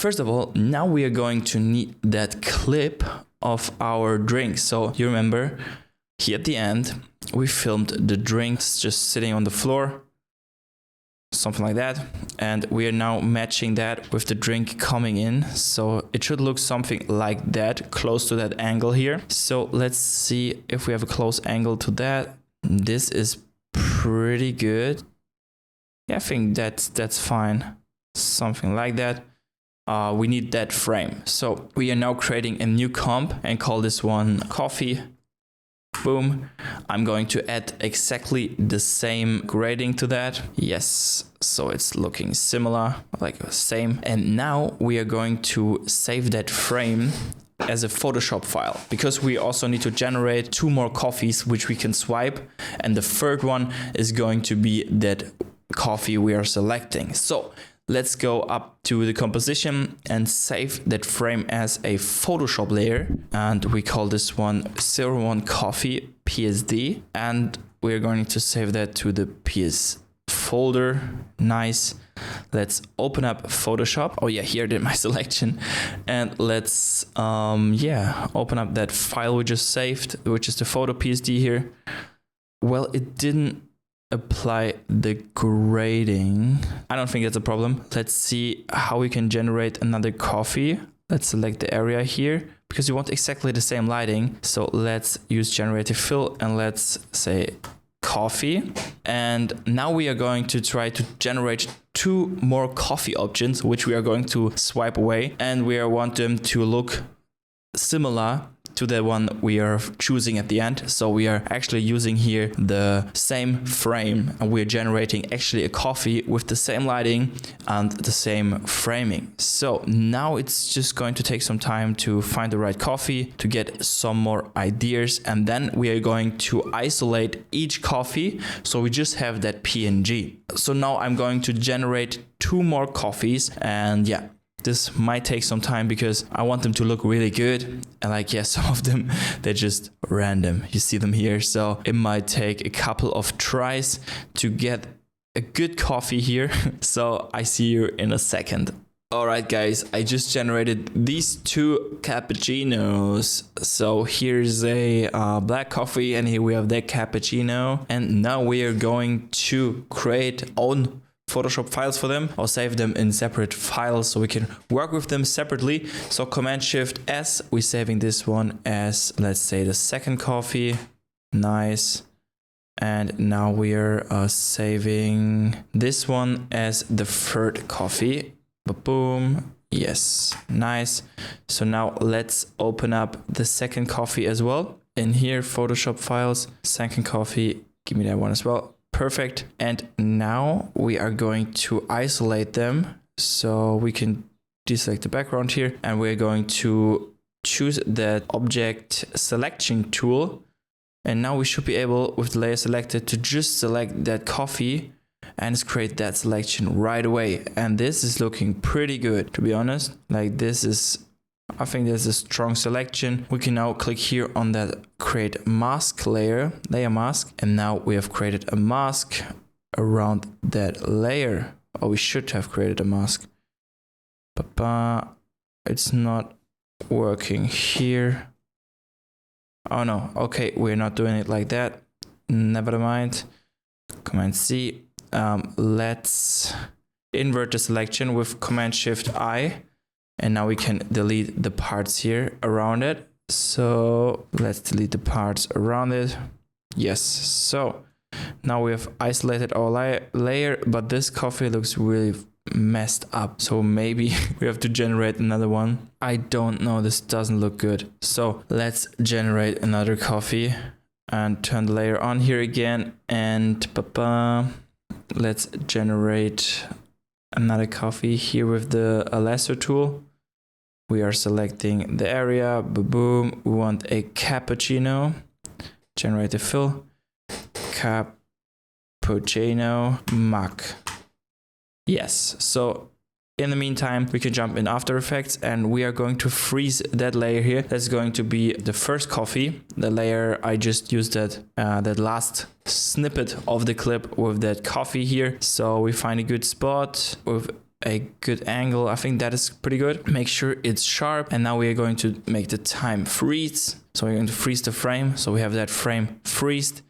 first of all, now we are going to need that clip of our drink. So you remember here at the end, we filmed the drinks just sitting on the floor, something like that. And we are now matching that with the drink coming in. So it should look something like that, close to that angle here. So let's see if we have a close angle to that. This is pretty good. Yeah, I think that's fine. Something like that. We need that frame. So we are now creating a new comp and call this one coffee. Boom. I'm going to add exactly the same grading to that. Yes. So it's looking similar, like the same. And now we are going to save that frame as a Photoshop file, because we also need to generate 2 more coffees which we can swipe, and the third one is going to be that coffee we are selecting. So let's go up to the composition and save that frame as a Photoshop layer, and we call this one 01 coffee PSD, and we're going to save that to the PS folder. Nice. Let's open up Photoshop. Oh yeah, here I did my selection. And let's open up that file we just saved, which is the photo PSD here. Well, it didn't apply the grading. I don't think that's a problem. Let's see how we can generate another coffee. Let's select the area here because we want exactly the same lighting. So let's use generative fill and let's say coffee. And now we are going to try to generate 2 more coffee options, which we are going to swipe away, and we want them to look similar to the one we are choosing at the end. So we are actually using here the same frame, and we're generating actually a coffee with the same lighting and the same framing. So now it's just going to take some time to find the right coffee, to get some more ideas, and then we are going to isolate each coffee so we just have that PNG. So now I'm going to generate 2 more coffees, and yeah, this might take some time because I want them to look really good. And some of them, they're just random. You see them here. So it might take a couple of tries to get a good coffee here. So I see you in a second. All right, guys, I just generated these 2 cappuccinos. So here's a black coffee, and here we have that cappuccino. And now we are going to create own Photoshop files for them, or save them in separate files so we can work with them separately. So Command Shift S, we're saving this one as, let's say, the second coffee. Nice. And now we are saving this one as the third coffee. Boom. Yes. Nice. So now let's open up the second coffee as well. In here, Photoshop files, second coffee. Give me that one as well. Perfect. And now we are going to isolate them. So we can deselect the background here, and we're going to choose that object selection tool. And now we should be able, with the layer selected, to just select that coffee and create that selection right away. And this is looking pretty good, to be honest. I think there's a strong selection. We can now click here on that create mask layer mask. And now we have created a mask around that layer. Or we should have created a mask. But it's not working here. Oh no, okay, we're not doing it like that. Never mind. Command C. Let's invert the selection with Command Shift I. And now we can delete the parts here around it. So let's delete the parts around it. Yes. So now we have isolated our layer, but this coffee looks really messed up. So maybe we have to generate another one. I don't know. This doesn't look good. So let's generate another coffee and turn the layer on here again. And let's generate another coffee here with the lasso tool. We are selecting the area. Boom. We want a cappuccino. Generate a fill. Cappuccino Mac. Yes. So in the meantime, we can jump in After Effects, and we are going to freeze that layer here. That's going to be the first coffee. The layer I just used that last snippet of the clip with that coffee here. So we find a good spot with a good angle. I think that is pretty good. Make sure it's sharp. And now we are going to make the time freeze. So we're going to freeze the frame. So we have that frame freezed.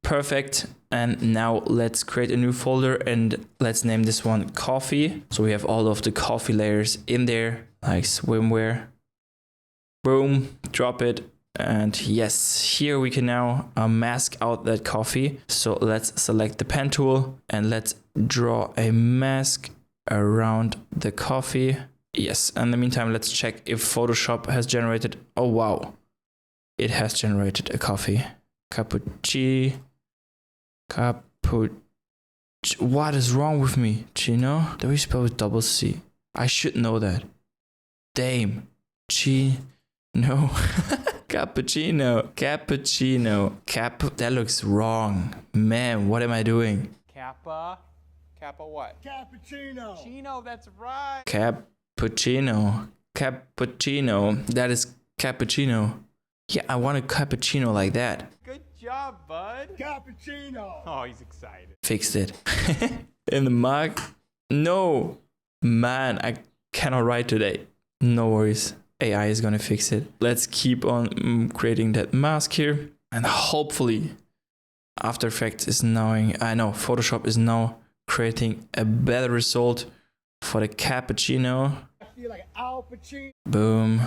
Perfect. And now let's create a new folder and let's name this one coffee. So we have all of the coffee layers in there, like swimwear. Boom, drop it. And yes, here we can now mask out that coffee. So let's select the pen tool and let's draw a mask around the coffee. Yes, in the meantime, let's check if Photoshop has generated. Oh, wow. It has generated a coffee. What is wrong with me? Chino? Do we spell with double C? I should know that. Damn. No. Cappuccino. That looks wrong. Man, what am I doing? Kappa what? Cappuccino. Chino, that's right. Cappuccino. That is cappuccino. Yeah, I want a cappuccino like that. Good job, bud. Cappuccino. Oh, he's excited. Fixed it. In the mug? No. Man, I cannot write today. No worries. AI is gonna fix it. Let's keep on creating that mask here. And hopefully After Effects is Photoshop is now creating a better result for the cappuccino. I feel like Al Pacino. Boom.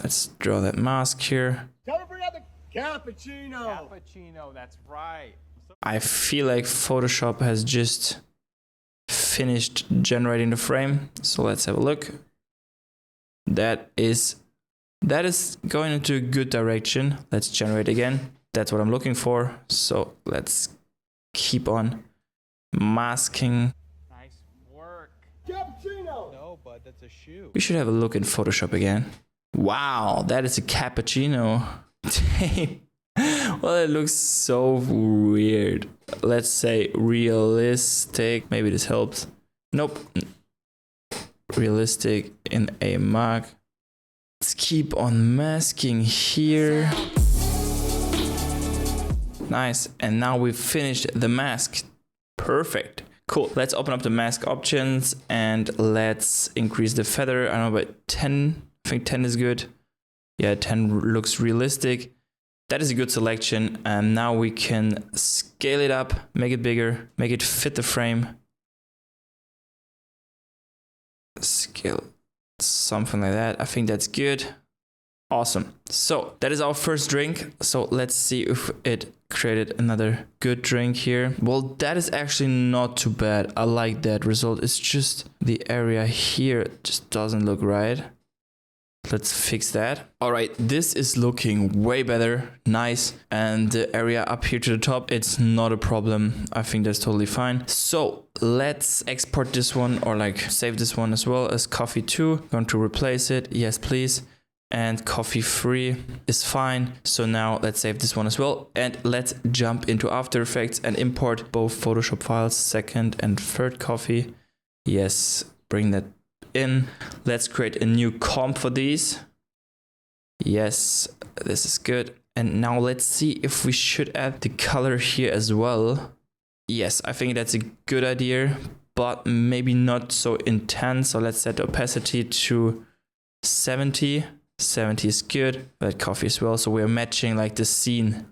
Let's draw that mask here. Tell me bring out the cappuccino. Cappuccino, that's right. I feel like Photoshop has just finished generating the frame. So let's have a look. That is going into a good direction. Let's generate again. That's what I'm looking for. So let's keep on masking. Nice work. Cappuccino. No, bud, that's a shoe. We should have a look in Photoshop again. Wow, that is a cappuccino. Dang. Well, it looks so weird. Let's say realistic. Maybe this helps. Nope. Realistic in a mug. Let's keep on masking here. Nice. And now we've finished the mask. Perfect. Cool. Let's open up the mask options and let's increase the feather. I don't know, about 10. I think 10 is good. Yeah, 10 looks realistic. That is a good selection. And now we can scale it up, make it bigger, make it fit the frame. Scale something like that. I think that's good. Awesome. So that is our first drink. So let's see if it created another good drink here. Well, that is actually not too bad. I like that result. It's just the area here just doesn't look right. Let's fix that. All right, this is looking way better. Nice. And the area up here to the top, it's not a problem. I think that's totally fine. So let's export this one or like save this one as well as coffee 2. Going to replace it. Yes, please. And coffee 3 is fine. So now let's save this one as well. And let's jump into After Effects and import both Photoshop files, second and third coffee. Yes, bring that in. Let's create a new comp for these. Yes, this is good. And now let's see if we should add the color here as well. Yes, I think that's a good idea, but maybe not so intense. So let's set the opacity to 70. 70 is good. That coffee as well. So we're matching like the scene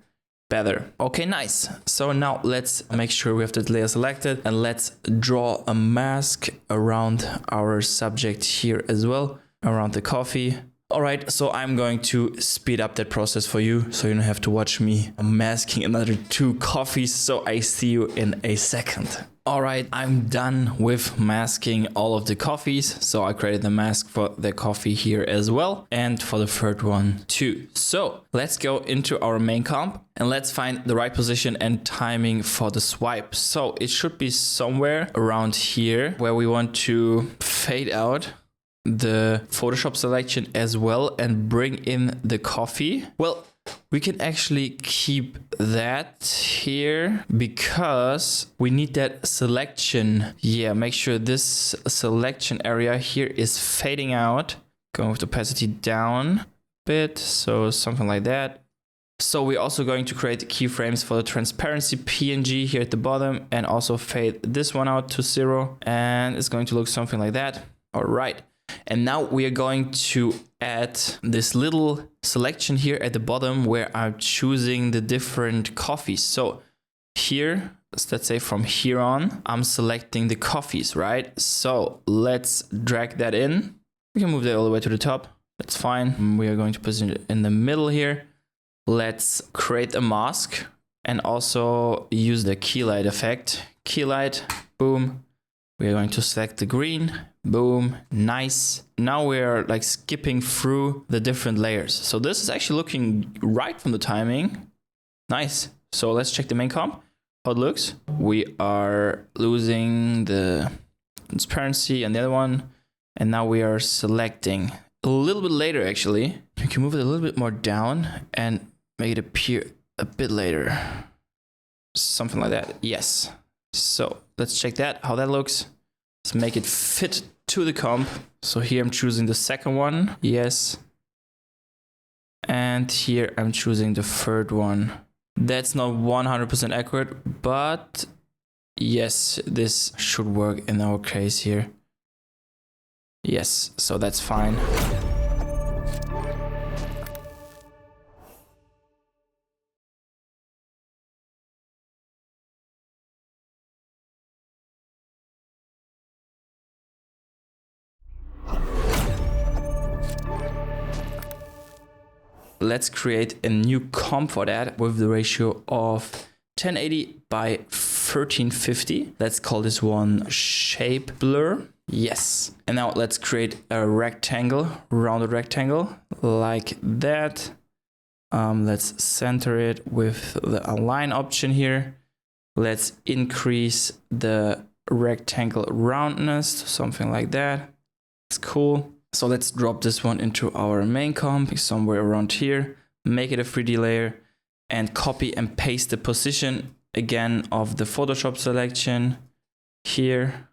better. Okay, nice. So now let's make sure we have the layer selected and let's draw a mask around our subject here as well, around the coffee. All right, so I'm going to speed up that process for you so you don't have to watch me masking another 2 coffees. So I see you in a second. All right, I'm done with masking all of the coffees. So I created the mask for the coffee here as well and for the third one too. So let's go into our main comp and let's find the right position and timing for the swipe. So it should be somewhere around here where we want to fade out the Photoshop selection as well and bring in the coffee. Well, we can actually keep that here because we need that selection. Yeah, make sure this selection area here is fading out. Going with the opacity down a bit, so something like that. So we're also going to create keyframes for the transparency PNG here at the bottom and also fade this one out to 0. And it's going to look something like that. All right. And now we are going to add this little selection here at the bottom where I'm choosing the different coffees. So here, let's say from here on, I'm selecting the coffees, right? So let's drag that in. We can move that all the way to the top. That's fine. We are going to position it in the middle here. Let's create a mask and also use the key light effect. Key light, boom. We are going to select the green, boom, nice. Now we are like skipping through the different layers. So this is actually looking right from the timing. Nice. So let's check the main comp, how it looks. We are losing the transparency and the other one. And now we are selecting a little bit later, actually. You can move it a little bit more down and make it appear a bit later. Something like that. Yes. So let's check that, how that looks. Let's make it fit to the comp. So here I'm choosing the second one. Yes. And here I'm choosing the third one. That's not 100% accurate, but yes, this should work in our case here. Yes, so that's fine. Let's create a new comp for that with the ratio of 1080 by 1350. Let's call this one shape blur. Yes. And now let's create a rectangle, rounded rectangle like that. Let's center it with the align option here. Let's increase the rectangle roundness, something like that. It's cool. So let's drop this one into our main comp somewhere around here, make it a 3D layer and copy and paste the position again of the Photoshop selection here.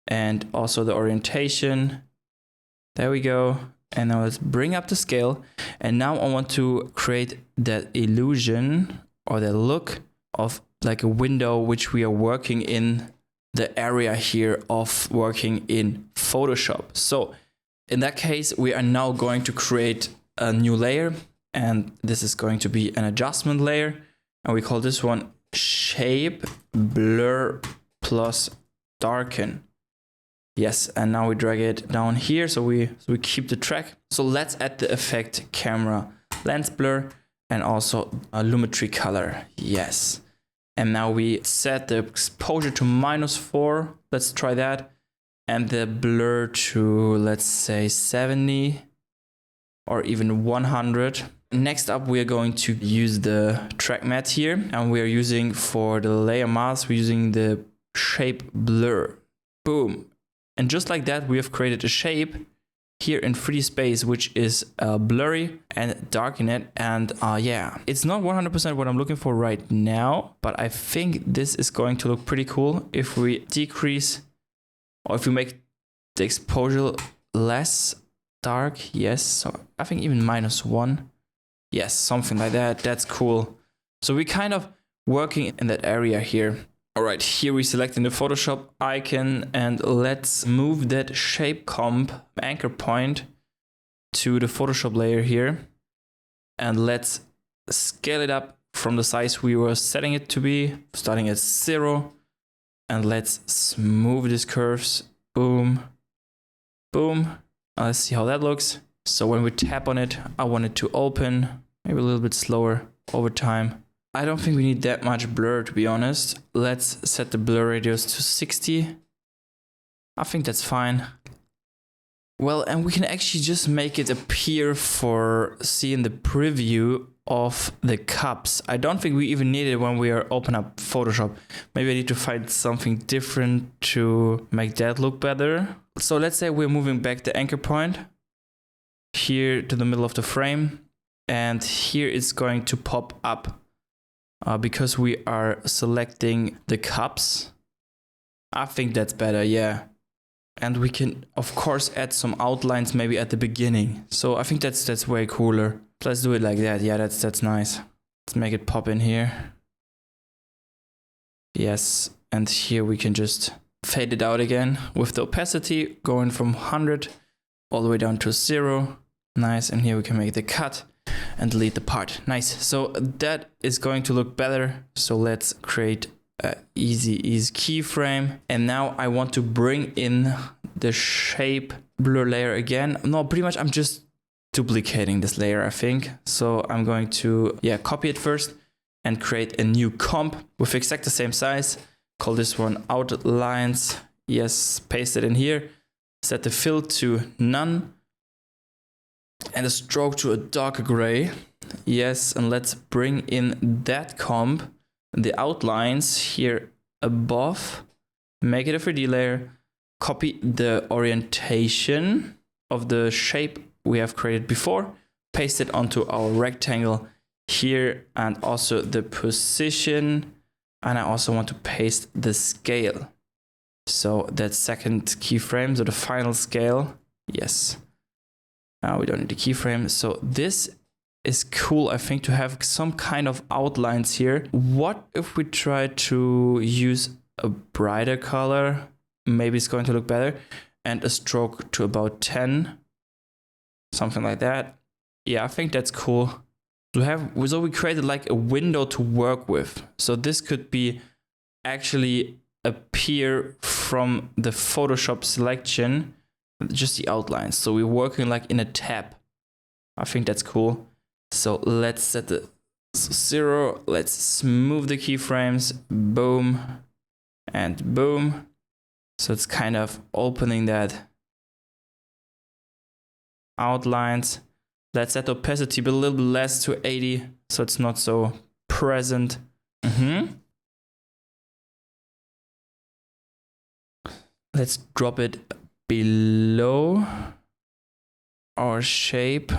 And also the orientation. There we go. And now let's bring up the scale. And now I want to create that illusion or the look of like a window which we are working in the area here of working in Photoshop. So in that case, we are now going to create a new layer. And this is going to be an adjustment layer. And we call this one shape blur plus darken. Yes, and now we drag it down here so we keep the track. So let's add the effect camera lens blur and also a lumetri color. Yes. And now we set the exposure to -4. Let's try that. And the blur to, let's say, 70 or even 100. Next up, we are going to use the track matte here. And we are using for the layer mask, we're using the shape blur. Boom. And just like that, we have created a shape here in 3D space, which is blurry and darken it. And yeah, it's not 100% what I'm looking for right now, but I think this is going to look pretty cool if we decrease or if we make the exposure less dark. Yes, so I think even -1. Yes, something like that. That's cool. So we're kind of working in that area here. All right, here we select in the Photoshop icon and let's move that shape comp anchor point to the Photoshop layer here. And let's scale it up from the size we were setting it to be, starting at 0. And let's smooth these curves. Boom, boom. Let's see how that looks. So when we tap on it, I want it to open, maybe a little bit slower over time. I don't think we need that much blur, to be honest. Let's set the blur radius to 60. I think that's fine. Well, and we can actually just make it appear for seeing the preview of the cups. I don't think we even need it when we are open up Photoshop. Maybe I need to find something different to make that look better. So let's say we're moving back the anchor point here to the middle of the frame. And here it's going to pop up. Because we are selecting the cups. I think that's better, yeah. And we can, of course, add some outlines maybe at the beginning. So I think that's way cooler. Let's do it like that. Yeah, that's nice. Let's make it pop in here. Yes, and here we can just fade it out again with the opacity going from 100 all the way down to 0. Nice, and here we can make the cut and delete the part. Nice, so that is going to look better. So let's create a easy keyframe. And now I want to bring in the shape blur layer again. No, pretty much I'm just duplicating this layer, I think. So I'm going to, copy it first and create a new comp with exact the same size. Call this one outlines. Yes, paste it in here. Set the fill to none. And the stroke to a dark gray. Yes, and let's bring in that comp. The outlines here above. Make it a 3D layer. Copy the orientation of the shape we have created before. Paste it onto our rectangle here, and also the position. And I also want to paste the scale. So that second keyframe, so the final scale. Yes. Now we don't need the keyframe. So this is cool, I think, to have some kind of outlines here. What if we try to use a brighter color? Maybe it's going to look better. And a stroke to about 10. Something like that. Yeah, I think that's cool. So we created like a window to work with. So this could be actually appear from the Photoshop selection, just the outlines. So we're working like in a tab. I think that's cool. So let's set the 0. Let's smooth the keyframes. Boom and boom. So it's kind of opening that outlines. Let's set opacity a little bit less to 80, so it's not so present. Let's drop it below our shape.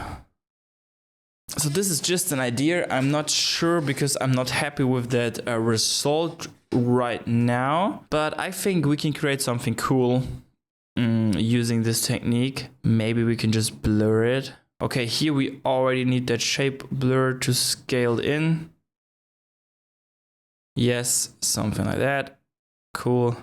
So this is just an idea. I'm not sure because I'm not happy with that result right now. But I think we can create something cool using this technique. Maybe we can just blur it. Okay, here we already need that shape blur to scale in. Yes, something like that. Cool.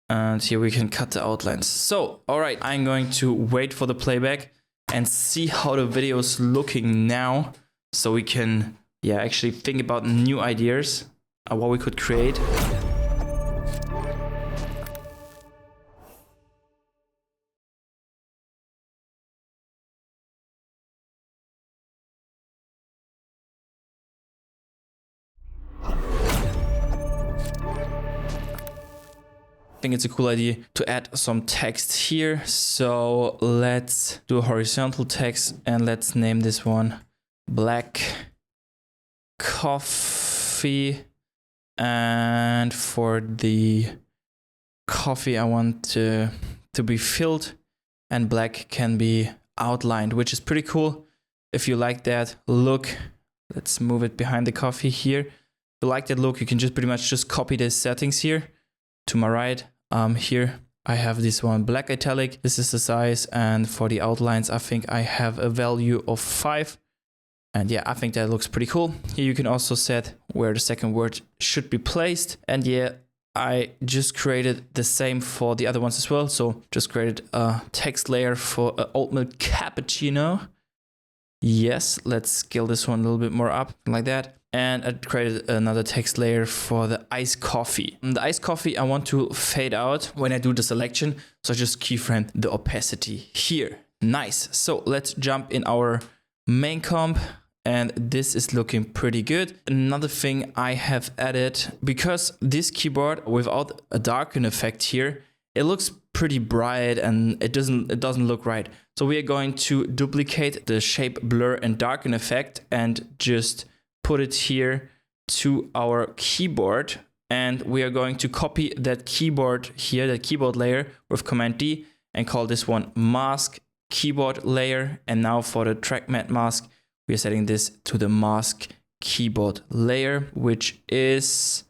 And here we can cut the outlines. So, all right, I'm going to wait for the playback and see how the video is looking now. So we can, actually think about new ideas, what we could create. I think it's a cool idea to add some text here. So let's do a horizontal text and let's name this one Black Coffee. And for the coffee, I want to be filled and black can be outlined, which is pretty cool. If you like that look, let's move it behind the coffee here. If you like that look, you can just pretty much just copy the settings here. To my right, here I have this one black italic. This is the size, and for the outlines, I think I have a value of 5. And I think that looks pretty cool. Here you can also set where the second word should be placed. And I just created the same for the other ones as well. So just created a text layer for oat milk cappuccino. Yes, let's scale this one a little bit more up like that. And I created another text layer for the iced coffee. And the iced coffee I want to fade out when I do the selection. So I just keyframe the opacity here. Nice. So let's jump in our main comp. And this is looking pretty good. Another thing I have added, because this keyboard without a darken effect here, it looks pretty bright and it doesn't look right. So we are going to duplicate the shape blur and darken effect and just put it here to our keyboard. And we are going to copy that keyboard here, that keyboard layer with Command D, and call this one mask keyboard layer. And now for the track matte mask, we are setting this to the mask keyboard layer, which is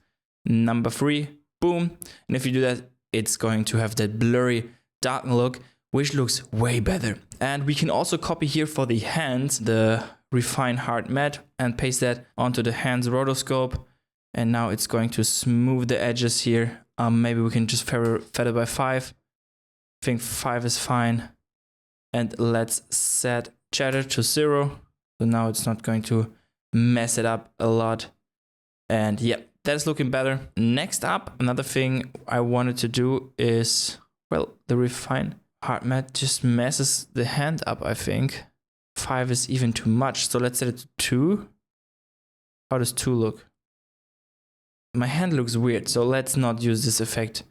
number 3. Boom. And if you do that it's going to have that blurry darken look, which looks way better. And we can also copy here for the hands, the refine hard matte, and paste that onto the hands rotoscope. And now it's going to smooth the edges here. Maybe we can just feather by 5. I think 5 is fine. And let's set chatter to 0. So now it's not going to mess it up a lot. And yeah, that's looking better. Next up, another thing I wanted to do is, well, the refine hard matte just messes the hand up, I think. 5 is even too much. So let's set it to 2. How does 2 look? My hand looks weird, so let's not use this effect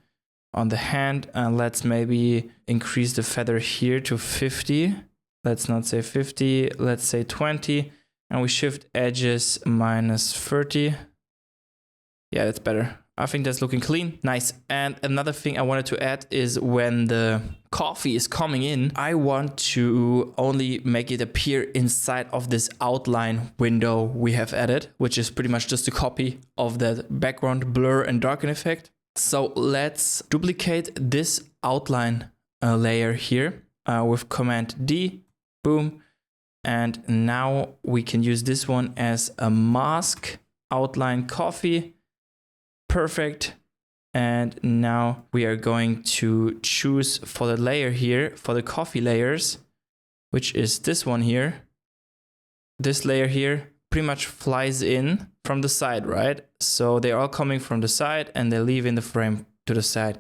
on the hand. And let's maybe increase the feather here to 50. Let's not say 50, let's say 20. And we shift edges minus 30. Yeah, that's better. I think that's looking clean. Nice. And another thing I wanted to add is when the coffee is coming in, I want to only make it appear inside of this outline window we have added, which is pretty much just a copy of that background blur and darken effect. So let's duplicate this outline layer here with Command D. Boom. And now we can use this one as a mask outline coffee. Perfect. And now we are going to choose for the layer here, for the coffee layers, which is this one here. This layer here pretty much flies in from the side, right? So they're all coming from the side and they leave in the frame to the side.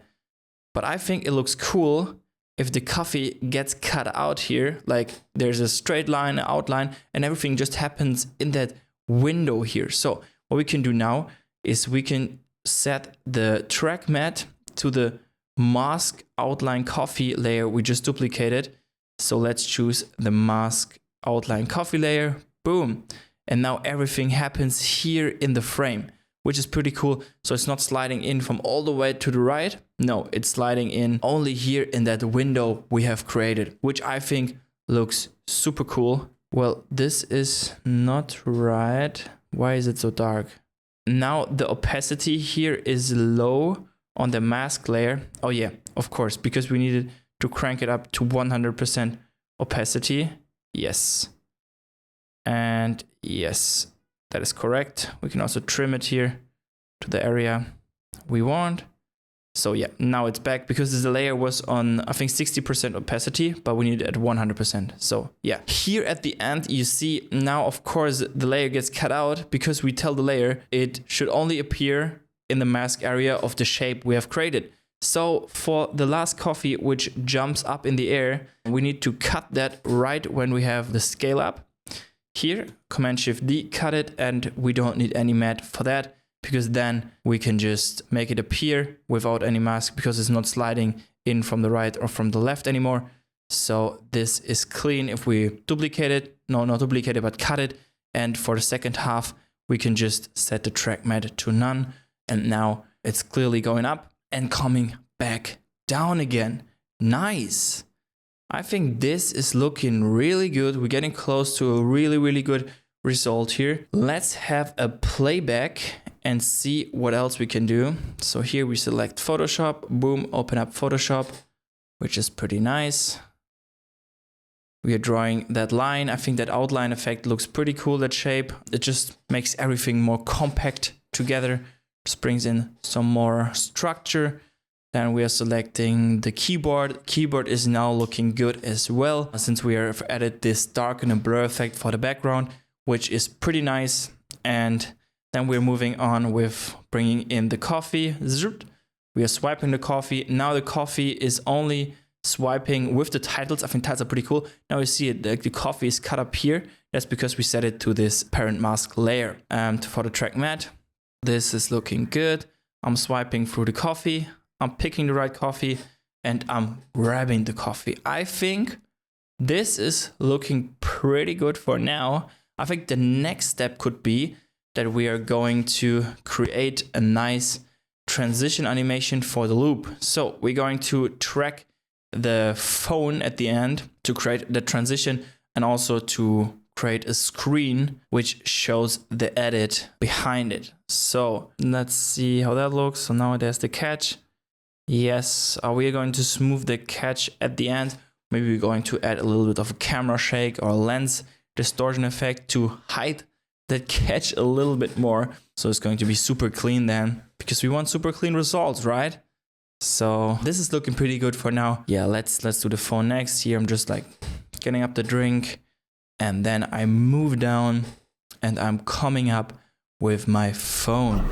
But I think it looks cool if the coffee gets cut out here, like there's a straight line, outline, and everything just happens in that window here. So what we can do now is we can set the track matte to the mask outline coffee layer we just duplicated. So let's choose the mask outline coffee layer. Boom. And now everything happens here in the frame, which is pretty cool. So it's not sliding in from all the way to the right. No, it's sliding in only here in that window we have created, which I think looks super cool. Well, this is not right. Why is it so dark? Now the opacity here is low on the mask layer. Oh yeah, of course, because we needed to crank it up to 100% opacity. Yes. And yes, that is correct. We can also trim it here to the area we want. So yeah, now it's back because the layer was on, I think 60% opacity, but we need it at 100%. So yeah, here at the end, you see now, of course, the layer gets cut out because we tell the layer it should only appear in the mask area of the shape we have created. So for the last coffee, which jumps up in the air, we need to cut that right when we have the scale up. Here, Command Shift D, cut it, and we don't need any matte for that, because then we can just make it appear without any mask because it's not sliding in from the right or from the left anymore. So this is clean. If we duplicate it, no, not duplicate it, but cut it. And for the second half, we can just set the track matte to none. And now it's clearly going up and coming back down again. Nice. I think this is looking really good. We're getting close to a really, really good result here. Let's have a playback and see what else we can do. So here we select Photoshop, boom, open up Photoshop, which is pretty nice. We are drawing that line. I think that outline effect looks pretty cool, that shape. It just makes everything more compact together. Just brings in some more structure. Then we are selecting the keyboard. Keyboard is now looking good as well, since we have added this darken and blur effect for the background, which is pretty nice. And then we're moving on with bringing in the coffee. We are swiping the coffee. Now the coffee is only swiping with the titles. I think titles are pretty cool. Now you see it, the coffee is cut up here. That's because we set it to this parent mask layer. For the track matte, this is looking good. I'm swiping through the coffee. I'm picking the right coffee and I'm grabbing the coffee. I think this is looking pretty good for now. I think the next step could be that we are going to create a nice transition animation for the loop. So we're going to track the phone at the end to create the transition and also to create a screen which shows the edit behind it. So let's see how that looks. So now there's the catch. Yes, are we going to smooth the catch at the end? Maybe we're going to add a little bit of a camera shake or lens distortion effect to hide that catch a little bit more. So it's going to be super clean then, because we want super clean results, right? So this is looking pretty good for now. Yeah, let's do the phone next. Here I'm just like getting up the drink, and then I move down and I'm coming up with my phone.